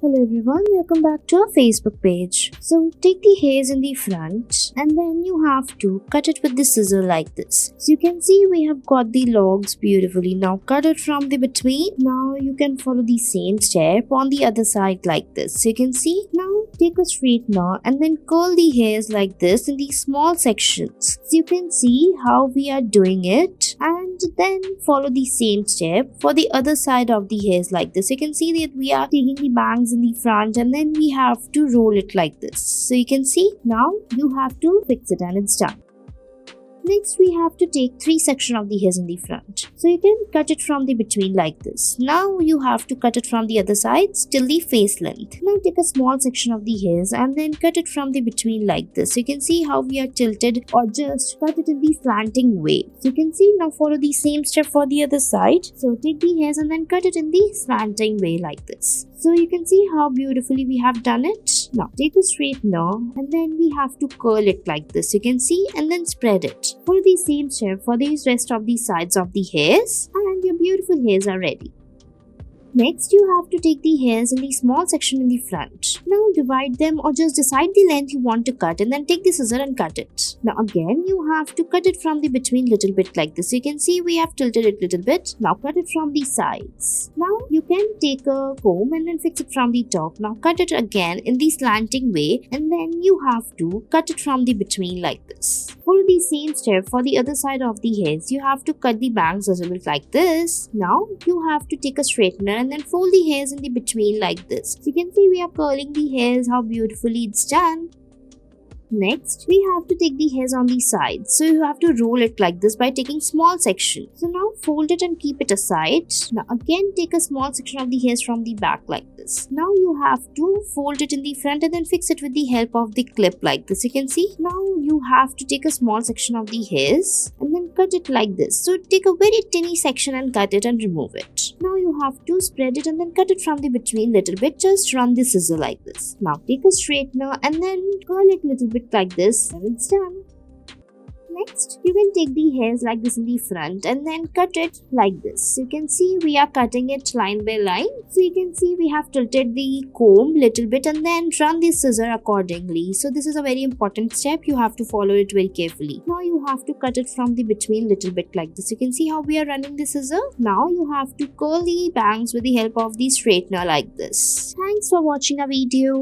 Hello everyone, welcome back to our Facebook page. So take the hairs in the front and then you have to cut it with the scissor like this. So you can see we have got the logs beautifully. Now cut it from the between. Now you can follow the same step on the other side like this. So you can see now take a straightener and then curl the hairs like this in these small sections. So you can see how we are doing it and then follow the same step for the other side of the hairs like this. You can see that we are taking the bangs in the front and then we have to roll it like this. So you can see now you have to fix it and it's done. Next we have to take 3 sections of the hairs in the front. So you can cut it from the between like this. Now you have to cut it from the other sides till the face length. Now take a small section of the hairs and then cut it from the between like this. So you can see how we are tilted or just cut it in the slanting way. So you can see now follow the same step for the other side. So take the hairs and then cut it in the slanting way like this. So you can see how beautifully we have done it. Now take a straightener and then we have to curl it like this. You can see and then spread it. Follow the same step for the rest of the sides of the hairs and your beautiful hairs are ready. Next, you have to take the hairs in the small section in the front. Now divide them or just decide the length you want to cut and then take the scissor and cut it. Now again, you have to cut it from the between little bit like this. You can see we have tilted it little bit. Now cut it from the sides. Now you can take a comb and then fix it from the top. Now cut it again in the slanting way and then you have to cut it from the between like this. Follow the same step for the other side of the hairs. You have to cut the bangs a little bit like this. Now you have to take a straightener and then fold the hairs in the between like this. So you can see we are curling the hairs, how beautifully it's done. Next, we have to take the hairs on the sides. So you have to roll it like this by taking small section. So now fold it and keep it aside. Now again take a small section of the hairs from the back like this. Now you have to fold it in the front and then fix it with the help of the clip like this. You can see now you have to take a small section of the hairs and then cut it like this. So take a very tiny section and cut it and remove it. Now you have to spread it and then cut it from the between little bit. Just run the scissor like this. Now take a straightener and then curl it little bit like this and it's done. Next, you can take the hairs like this in the front and then cut it like this. So you can see we are cutting it line by line. So you can see we have tilted the comb little bit and then run the scissor accordingly. So this is a very important step. You have to follow it very carefully. Now you have to cut it from the between little bit like this. You can see how we are running the scissor. Now you have to curl the bangs with the help of the straightener like this. Thanks for watching our video.